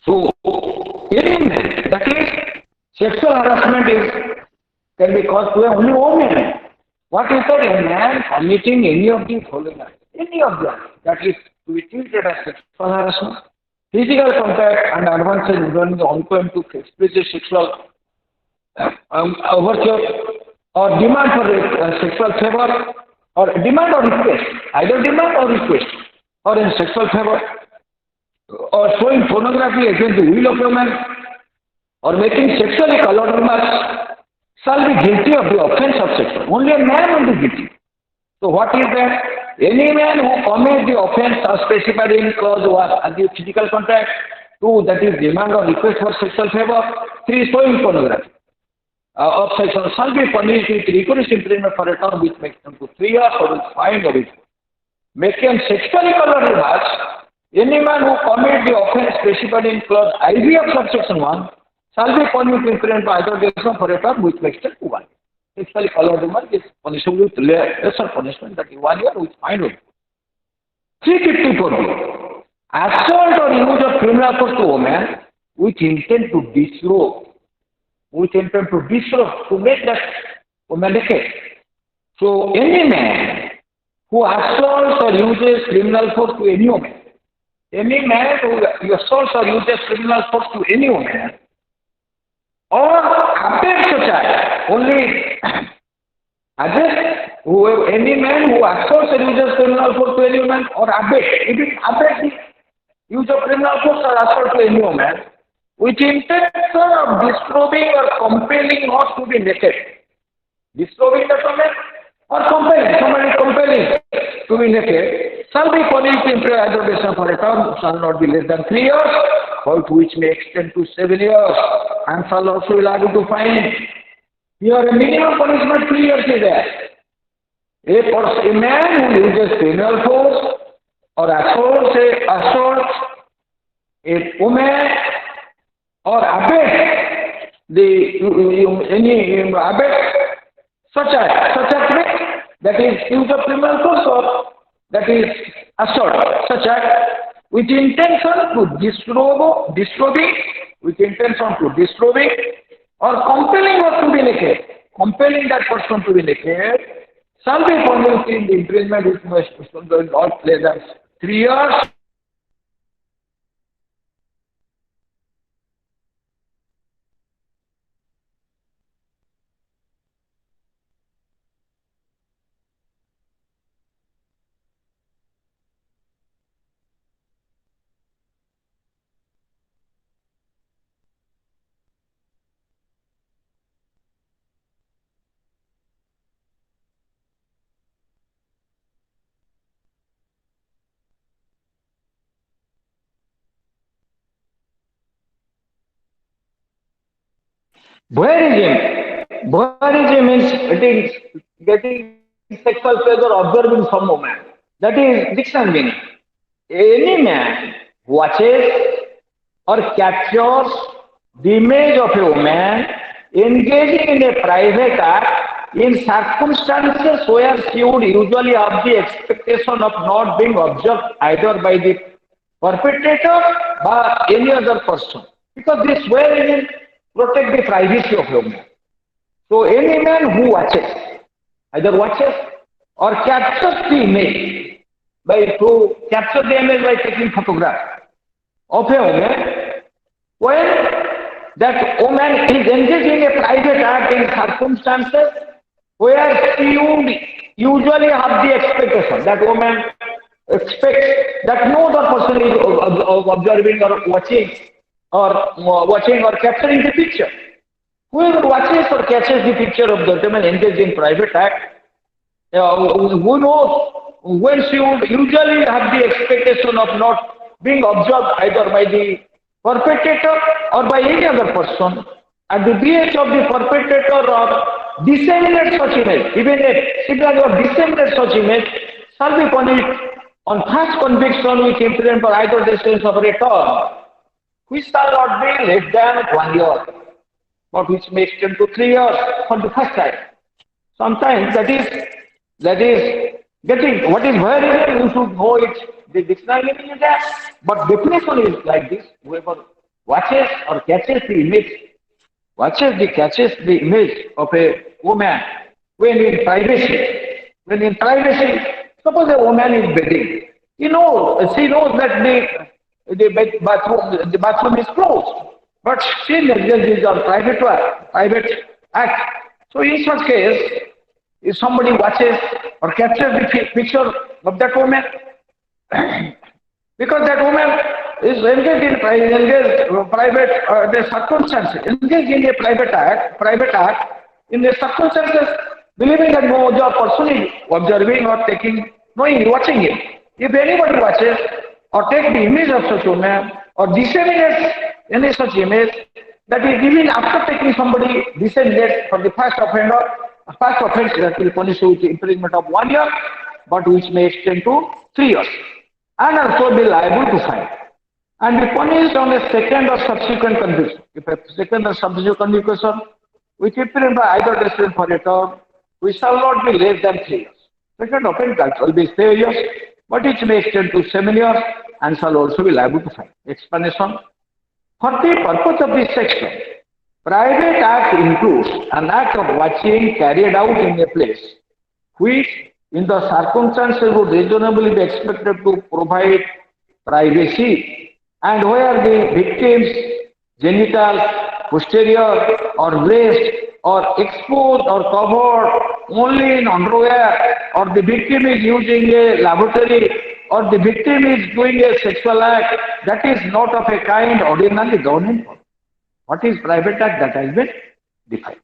So, any man, that is, sexual harassment is can be caused to only woman. What is that? A man committing any of the following acts, any of them, that is to be treated as sexual harassment. Physical contact and advances involving the ongoing to explicit sexual overture or demand for sexual favor or demand or request, either demand or request or in sexual favor or showing pornography against the will of a man, or making sexually colored remarks, shall be guilty of the offense of sexual. Only a man will be guilty. So what is that? Any man who commits the offense as specified in clause 1 as the physical contact, 2 that is demand or request for sexual favor, 3 showing pornography of sexual shall be punished with rigorous imprisonment for a term which makes them to 3 years or with fine or with making sexually colored remarks. Any man who commits the offense specified in clause IV of subsection 1 shall be punished with imprisonment by either direction for a term which makes them to 1 year. Sexually colored remark is punishable with lesser punishment, that is 1 year with fine or 354. Assault or use of criminal force to woman with intent to disrobe, to make that woman naked. So any man who assaults or uses criminal force to any woman, any man who assaults or uses criminal force to any woman, or abets such act, only any man who assaults or uses criminal force to any woman, or abets, even abets the use of criminal force or assault to any woman, with intention of disrobing or compelling her to be naked. Disrobing the woman or compelling, somebody compelling to be naked, shall be punished in aggravation for a term shall not be less than 3 years, but which may extend to 7 years, and shall also be liable to fine. Here a minimum punishment 3 years is there. A man who uses criminal force or assaults a woman or abets such act that is use of criminal force or that is assault, such act with intention to disrobing or compelling us to be naked, compelling that person to be naked, shall be punished in the imprisonment which must not less than 3 years. Voyeurism means getting sexual pleasure observing some woman. That is dictionary meaning. Any man watches or captures the image of a woman engaging in a private act in circumstances where she would usually have the expectation of not being observed either by the perpetrator or any other person. because this swearing protect the privacy of a woman. So any man who watches, either watches or captures the image to capture the image by taking photograph of a woman, when that woman is engaged in a private act in circumstances where she would usually have the expectation that woman expects that no other person is observing or watching or capturing the picture. Whoever watches or catches the picture of the woman engaged in private act, who knows when she would usually have the expectation of not being observed either by the perpetrator or by any other person, at the behest of the perpetrator or disseminate such image, even if signal or disseminate such image, shall be punished on first conviction with imprisonment for either the sentence of a term, which shall not be less than 1 year, but which may extend to 3 years for the first time. Sometimes that is getting what is very you should know it. The dictionary meaning is that, but definition is like this: whoever watches or catches the image of a woman when in privacy. When in privacy, suppose a woman is bathing, she knows that the bathroom is closed, but she engages on private act. So in such case, if somebody watches or captures the picture of that woman, because that woman is engaged in the circumstances, engaged in a private act in the circumstances, believing that no other person is observing or watching it. If anybody watches or take the image of such woman or disseminates any such image, that is even after taking somebody disseminates for the first offense that will punish you with imprisonment of 1 year, but which may extend to 3 years, and also be liable to fine and be punished on a second or subsequent conviction. If a second or subsequent conviction which imprisonment by either resident for a term, which shall not be less than 3 years. Second offense that will be 3 years, but it may extend to 7 years and shall also be liable to fine. Explanation. For the purpose of this section, private act includes an act of watching carried out in a place which in the circumstances would reasonably be expected to provide privacy and where the victim's genitals, posterior or breast or exposed or covered only in underwear, or the victim is using a lavatory, or the victim is doing a sexual act that is not of a kind ordinarily done in public. What is private act? That has been defined.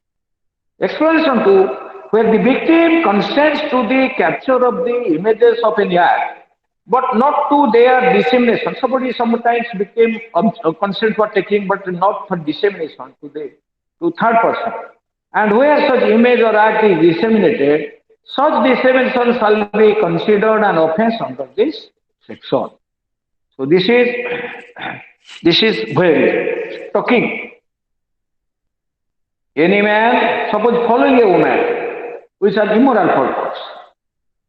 Explanation 2, where the victim consents to the capture of the images of any act, but not to their dissemination. Sometimes victim consent for taking, but not for dissemination to third person. And where such image or act is disseminated, such dissemination shall be considered an offense under this section. So this is where talking. Any man, suppose following a woman with an immoral purpose.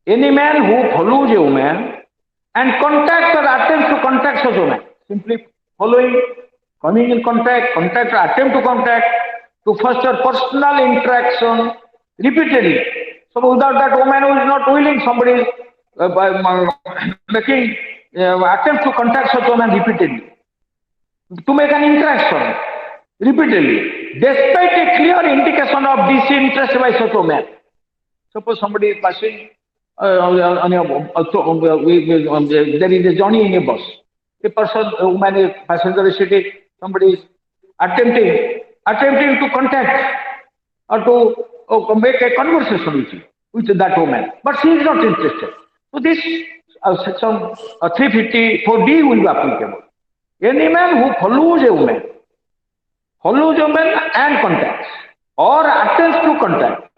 Any man who follows a woman and contacts or attempts to contact such woman, simply following, coming in contact or attempt to contact, to foster personal interaction repeatedly. So without that woman who is not willing, somebody is making attempts to contact such woman repeatedly, to make an interaction repeatedly, despite a clear indication of disinterest by such woman. Suppose somebody is passing, there is a journey in a bus. A woman is passenger is sitting, somebody is attempting to contact or to make a conversation with that woman, but she is not interested. So this section 354D will be applicable. Any man who follows a woman and contacts or attempts to contact,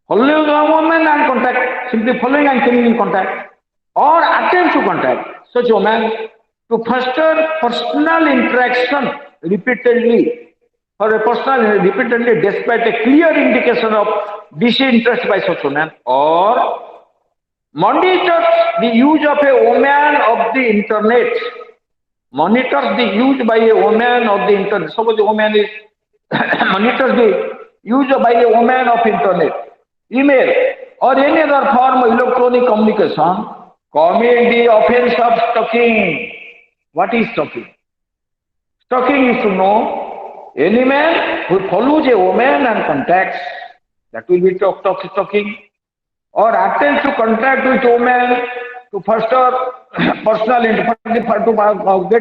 follows a woman and contact, simply following and coming in contact, or attempts to contact such a woman to foster personal interaction repeatedly, despite a clear indication of disinterest by such woman, or monitors the use of a woman of the internet monitors the use by a woman of the internet. Suppose a woman is monitors the use by a woman of internet, email, or any other form of electronic communication, commit the offense of stalking. What is stalking? Stalking is to know any man who follows a woman and contacts, that will be stalking, or attempts to contact with woman to foster get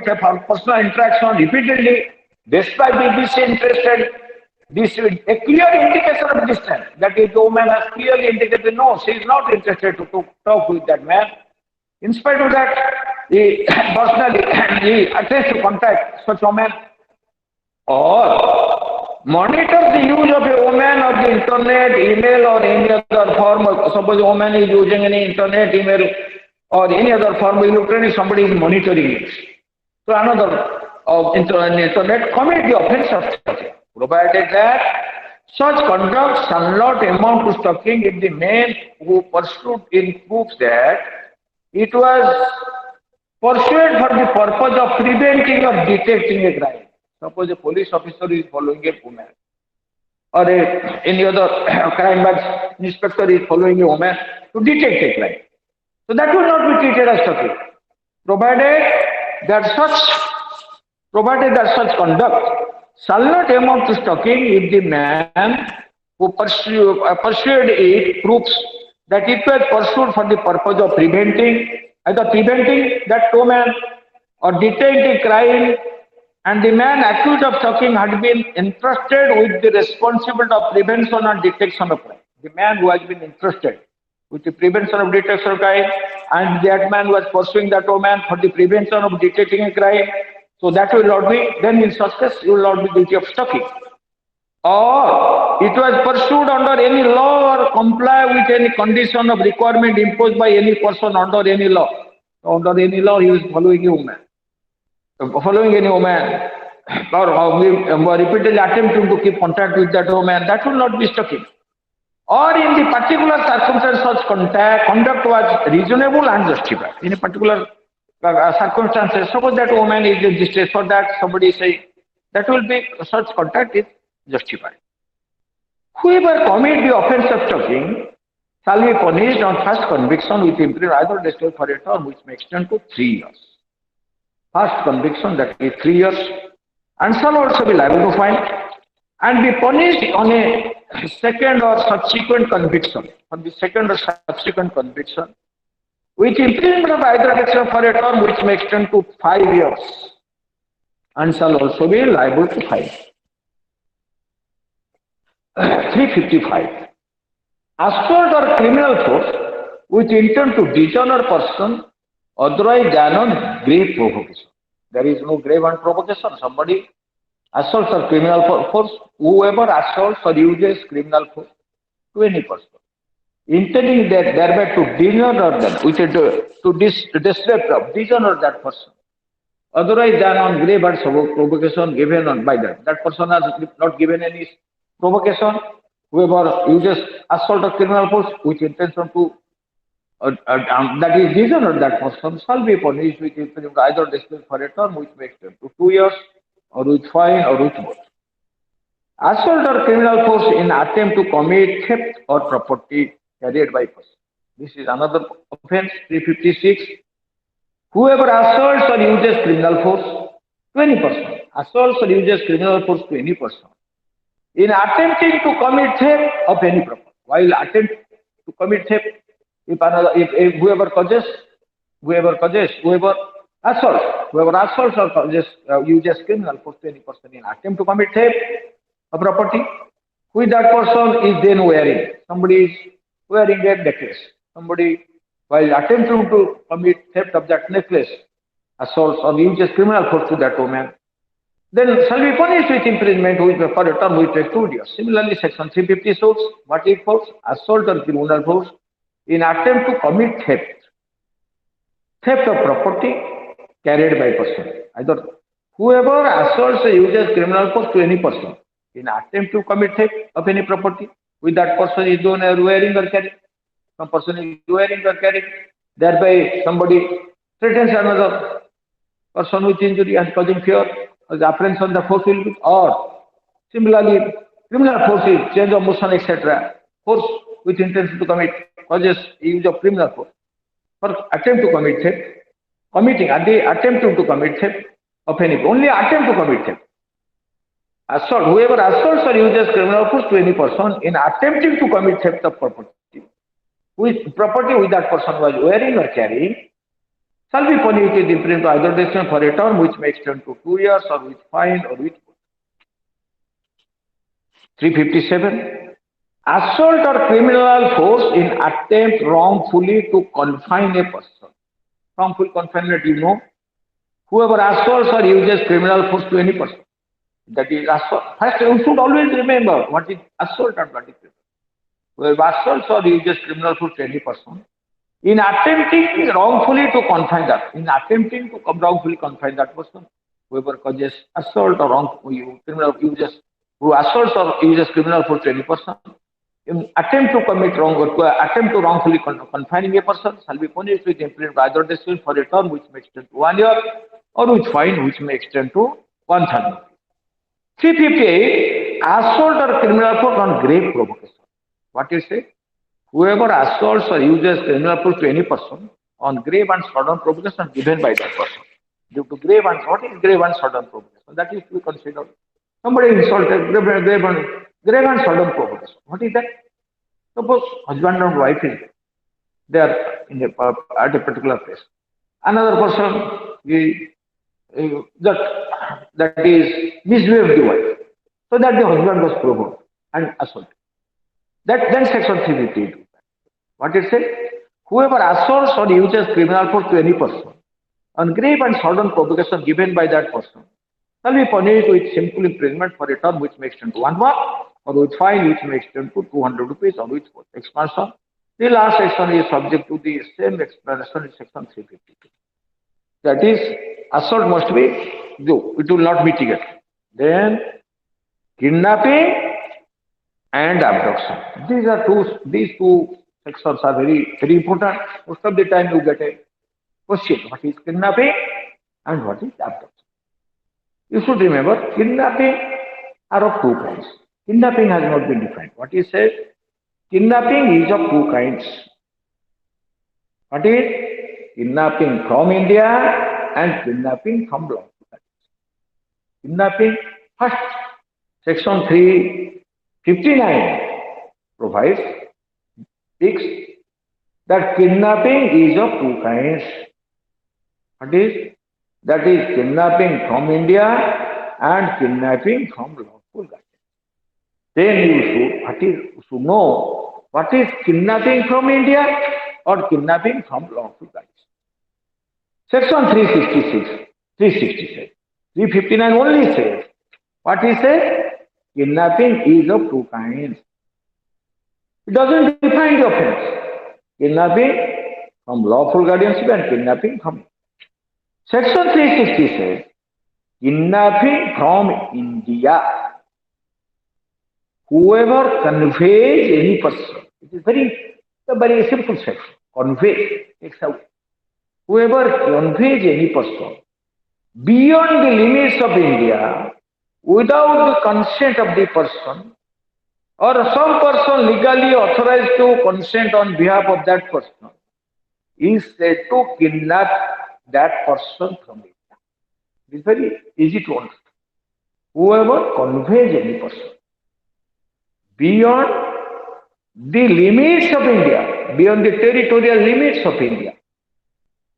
a personal interaction repeatedly, despite being disinterested. This is a clear indication of distance. That if the woman has clearly indicated no, she is not interested to talk with that man. In spite of that, he personally he attempts to contact such woman, or monitor the use of a woman of the internet, email, or any other form of, suppose a woman is using any internet, email, or any other form of electronic, somebody is monitoring it. So another of internet commit the offense of stalking, provided that such conduct shall not amount to stalking if the man who pursued it proves that it was pursued for the purpose of preventing or detecting a crime. Suppose a police officer is following a woman, or any other crime branch inspector is following a woman to detect a crime. So that will not be treated as stalking, provided that such conduct shall not amount to stalking if the man who pursued it proves that it was pursued for the purpose of either preventing that woman or detecting crime, and the man accused of stalking had been entrusted with the responsibility of prevention and detection of crime. The man who has been entrusted with the prevention of detection of crime, and that man was pursuing that woman for the prevention of detecting a crime, so that will not be, then in such case, you will not be guilty of stalking. Or it was pursued under any law or comply with any condition of requirement imposed by any person under any law. Under any law, he is following a woman. Following any woman, or repeatedly attempting to keep contact with that woman, that will not be stalking. Or in the particular circumstance, such conduct was reasonable and justified. In a particular circumstances, suppose that woman is in distress, for that somebody say that will be such contact is justified. Whoever commit the offense of stalking shall be punished on first conviction with imprisonment either destitute for a term which may extend to 3 years. First conviction, that is 3 years, and shall also be liable to fine and be punished on a second or subsequent conviction. On the second or subsequent conviction, with imprisonment of either destitution for a term which may extend to 5 years, and shall also be liable to fine. 355. Assault or criminal force with intent to dishonor person otherwise than on grave provocation. There is no grave and provocation. Somebody assaults or criminal force, whoever assaults or uses criminal force to any person, intending that thereby to dishonor them, which is to disrespect of, dishonor that person, otherwise than on grave and provocation given on by that. That person has not given any provocation. Whoever uses assault or criminal force with intention to that is dishonor that person shall be punished with imprisonment either dismissed for a term which may extend to 2 years, or with fine, or with both. Assault or criminal force in attempt to commit theft or property carried by person. This is another offense, 356. Whoever assaults or uses criminal force to any person, assaults or uses criminal force to any person, in attempting to commit theft of any property, while attempt to commit theft, if whoever assaults or uses criminal force to any person in attempt to commit theft of property, who that person is then wearing. Somebody is wearing a necklace. Somebody, while attempting to commit theft of that necklace, assaults or uses criminal force to that woman, then shall be punished with imprisonment for a term which is 2 years. Similarly, section 356, what it force? Assault or criminal force in attempt to commit theft of property carried by person. Either whoever assaults or uses criminal force to any person in attempt to commit theft of any property, with that person is wearing or carrying. Some person is wearing or carrying. Thereby somebody threatens another. person with injury and causing fear, or the apprehension the force will be, or similarly, criminal force is change of motion, etc. Force with intention to commit causes use of criminal force. For attempt to commit theft, committing at the attempt to commit theft of any, only attempt to commit theft. Assault, whoever assaults or uses criminal force to any person in attempting to commit theft of property, with property which that person was wearing or carrying, shall be punished with imprisonment either detention for a term which may extend to 2 years or with fine or with 357. Assault or criminal force in attempt wrongfully to confine a person. Wrongful confinement, you know. Whoever assaults or uses criminal force to any person. That is assault. First, you should always remember what is assault and what is criminal. Whoever assaults or uses criminal force to any person, in attempting wrongfully to confine that, in attempting to wrongfully confine that person, whoever causes assault or criminal uses, who assaults or uses criminal force to any person, in attempt to commit wrong or to attempt to wrongfully confining a person shall be punished with imprisonment either detention for a term which may extend to 1 year or with fine which may extend to 1,000. 358. Assault or criminal force on grave provocation. What is it? Whoever assaults or uses criminal force to any person on grave and sudden provocation given by that person. Due to grave and what is grave and sudden provocation? That is to be considered. Somebody insulted grave and sudden provocation. What is that? Suppose husband and wife is there in at a particular place. Another person that is misbehaved the wife, so that the husband was provoked and assaulted. That then section 352. What it says? Whoever assaults or uses criminal force to any person on grave and sudden provocation given by that person shall be punished with simple imprisonment for a term which may extend to 1 month or with fine which may extend to 200 rupees or with expansion. The last section is subject to the same explanation in section 352. That is, assault must be do. It will not be ticket. Then kidnapping and abduction. These two sections are very, very important. Most of the time you get a question, what is kidnapping and what is abduction? You should remember, kidnapping are of two kinds. Kidnapping has not been defined. What is said? Kidnapping is of two kinds. What is? Kidnapping from India and kidnapping from lawful guardianship. Kidnapping, first, section 359 provides, that kidnapping is of two kinds. What is? That is kidnapping from India and kidnapping from lawful guardianship. Then you should know what is kidnapping from India or kidnapping from lawful guardianship. Section 366, 367, 359 only says, what is it? Kidnapping is of two kinds. It doesn't define the offense. Kidnapping from lawful guardianship and kidnapping from. Section 360 says, kidnapping from India. Whoever conveys any person, it is a very simple section. Convey, takes away. Whoever conveys any person beyond the limits of India without the consent of the person, or some person legally authorized to consent on behalf of that person, is said to kidnap that person from India. It is very easy to understand. Whoever conveys any person beyond the limits of India, beyond the territorial limits of India,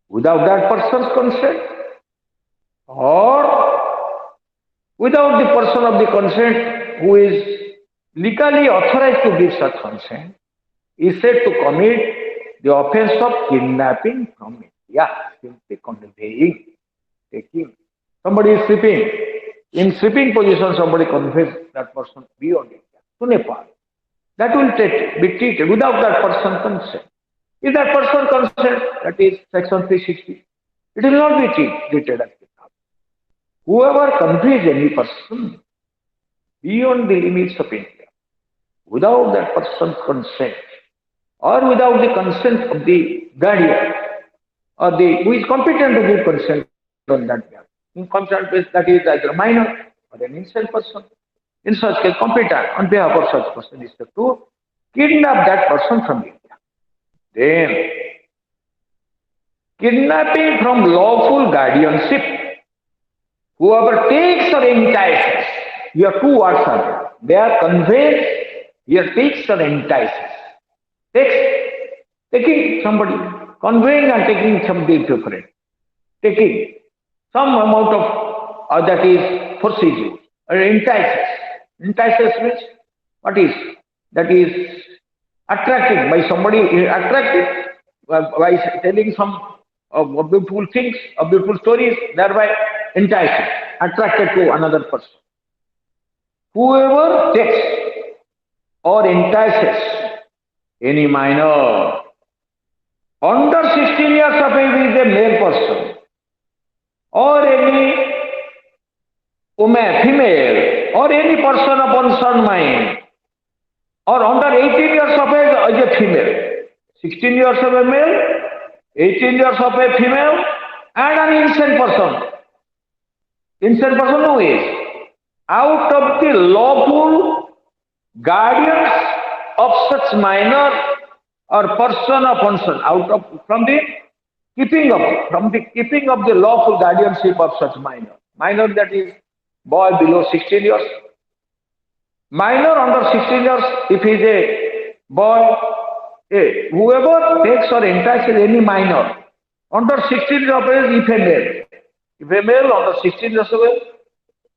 without that person's consent, or without the person of the consent who is legally authorized to give such consent, is said to commit the offense of kidnapping from India, simply conveying, taking. Somebody is sleeping. In sleeping position, somebody conveys that person beyond India to Nepal. That will be treated without that person consent. If that person consents, that is section 360, it will not be treated as kidnapping. Whoever conveys any person beyond the limits of India, without that person's consent, or without the consent of the guardian, or who is competent to give consent on that gap. In concerned case, that is either minor or an innocent person. In such case, competent on behalf of such person is to kidnap that person from India. Then, kidnapping from lawful guardianship. Whoever takes or entices, here two words are there. They are conveys, here takes or entices. Takes, taking somebody, conveying and taking something different. Taking some amount of, that is, forces you, or entices. Entices means, what is? That is attracted by somebody, attracted by telling some beautiful things, beautiful stories, thereby enticing, attracted to another person. Whoever takes or entices any minor under 16 years of age is a male person, or any woman, female, or any person of unsound mind, or under 18 years of age is a female, 16 years of a male, 18 years of a female, and an innocent person. Innocent person who is out of the lawful guardians of such minor or person of unsound, out of from the keeping of the lawful guardianship of such minor. Minor, that is boy below 16 years. Minor under 16 years, if he is a boy, whoever takes or entices any minor under 16 years of age, if a male under 16 years of age,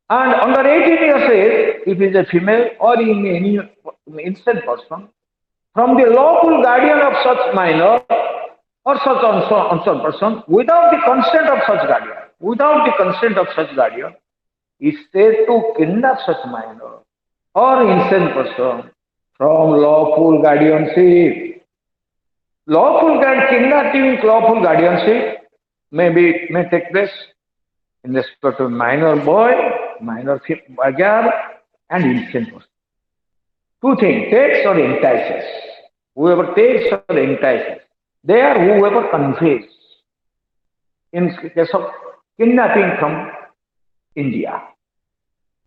and under 18 years of age, if he is a female or in any innocent person, from the lawful guardian of such minor or such unsound person, without the consent of such guardian, is said to kidnap such minor or innocent person from lawful guardianship. Kidnapping lawful guardianship may take place in respect to minor boy, minor girl, and innocent person. Two things, takes or entices. Whoever takes or entices. There, whoever conveys. In case of kidnapping from India.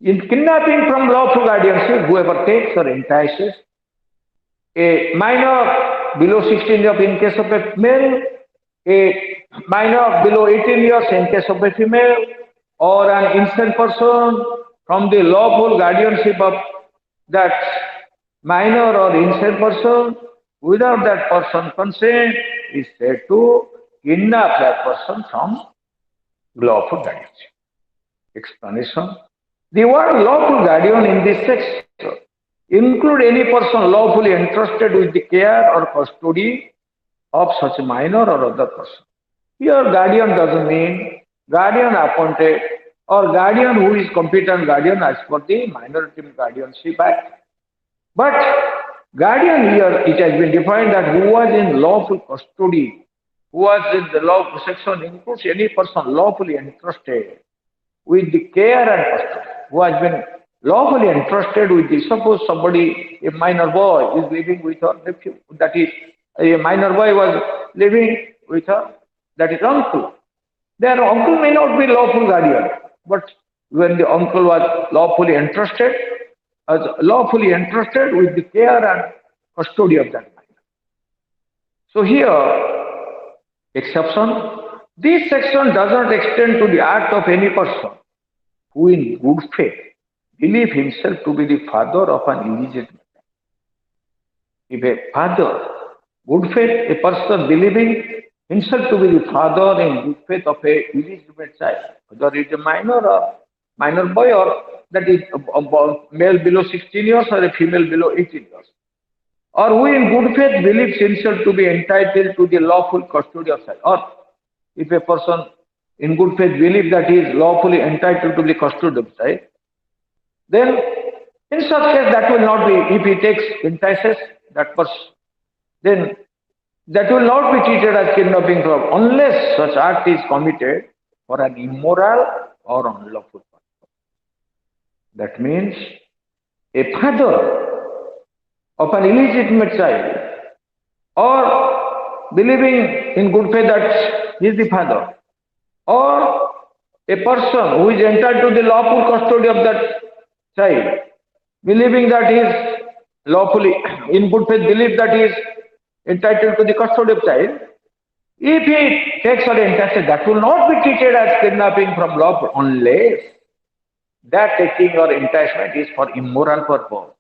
In kidnapping from lawful guardianship, whoever takes or entices a minor below 16 years in case of a male, a minor below 18 years in case of a female, or an innocent person from the lawful guardianship of that minor or innocent person, without that person consent, is said to kidnap that person from lawful guardianship. Explanation. The word lawful guardian in this section include any person lawfully entrusted with the care or custody of such a minor or other person. Here guardian doesn't mean guardian appointed or guardian who is competent guardian as per the Minority Guardianship Act. But guardian here, it has been defined that who was in lawful custody, who was in the law section includes any person lawfully entrusted with the care and custody, who has been lawfully entrusted with the, suppose somebody, a minor boy is living with her nephew, that is, a minor boy was living with her, that is uncle. Their uncle may not be lawful guardian, but when the uncle was lawfully entrusted with the care and custody of that minor. So here, exception, this section does not extend to the act of any person who in good faith believe himself to be the father of an illegitimate child. If a father, good faith, a person believing himself to be the father in good faith of a illegitimate child, whether it is a minor or minor boy, or that is a male below 16 years or a female below 18 years, or who in good faith believes himself to be entitled to the lawful custody of child, or if a person in good faith believes that he is lawfully entitled to the custody of child, then in such case that will not be, if he takes entices that person, then that will not be treated as kidnapping unless such act is committed for an immoral or unlawful purpose. That means a father of an illegitimate child, or believing in good faith that he is the father, or a person who is entitled to the lawful custody of that child, believing that he is lawfully, in good faith, believe that he is entitled to the custody of child, if he takes or entices, that will not be treated as kidnapping from lawful unless that taking or enticement is for immoral purpose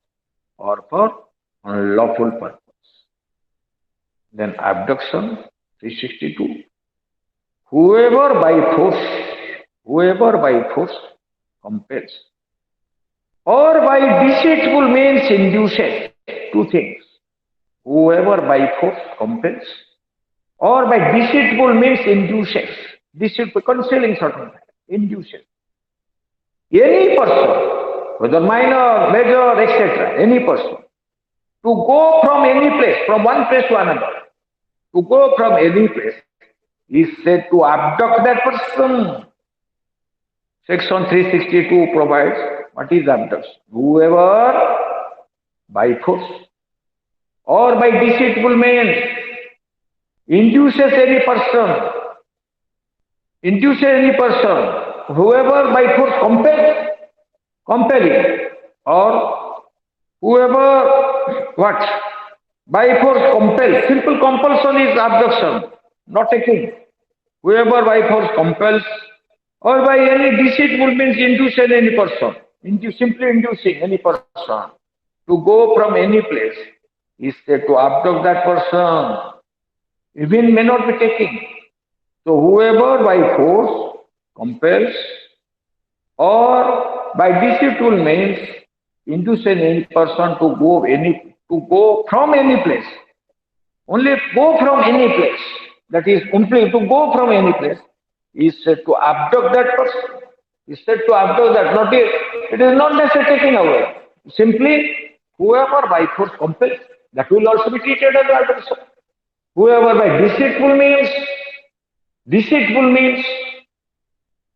or for unlawful purpose. Then abduction, 362. Whoever by force compels or by deceitful means induces, two things. Whoever by force compels or by deceitful means induces, deceitful, concealing certain things, induces. Any person, whether minor, major, etc., any person, to go from any place, from one place to another, to go from any place, is said to abduct that person. Section 362 provides what is abduction. Whoever by force or by deceitful means induces any person, whoever by force compelling, or whoever what? By force compels. Simple compulsion is abduction, not taking. Whoever by force compels or by any deceitful means induces any person, simply inducing any person to go from any place, is said to abduct that person. Even may not be taking. So whoever by force compels or by deceitful means induces any person to go from any place. Only go from any place. That is only to go from any place is said to abduct that person. Is said to abduct that. Not it is not necessarily taking away. Simply whoever by force compels, that will also be treated as abduction. Whoever by deceitful means,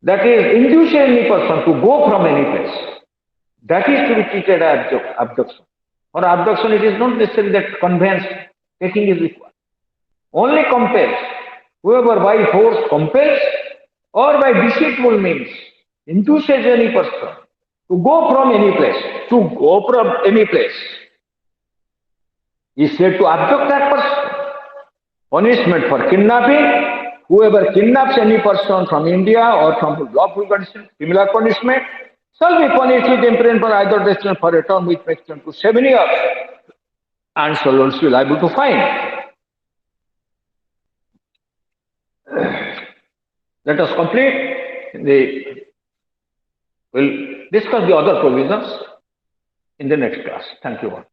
that is induce any person to go from any place, that is to be treated as abduction. For abduction, it is not necessary that conveyance taking is required. Only compels. Whoever by force compels or by deceitful means induces any person to go from any place, is said to abduct that person. Punishment for kidnapping. Whoever kidnaps any person from India or from lawful guardianship, similar punishment shall be punished with imprisonment for either distance for a term which makes them to 7 years, and shall also be liable to fine. Let us complete we'll discuss the other provisions in the next class. Thank you all.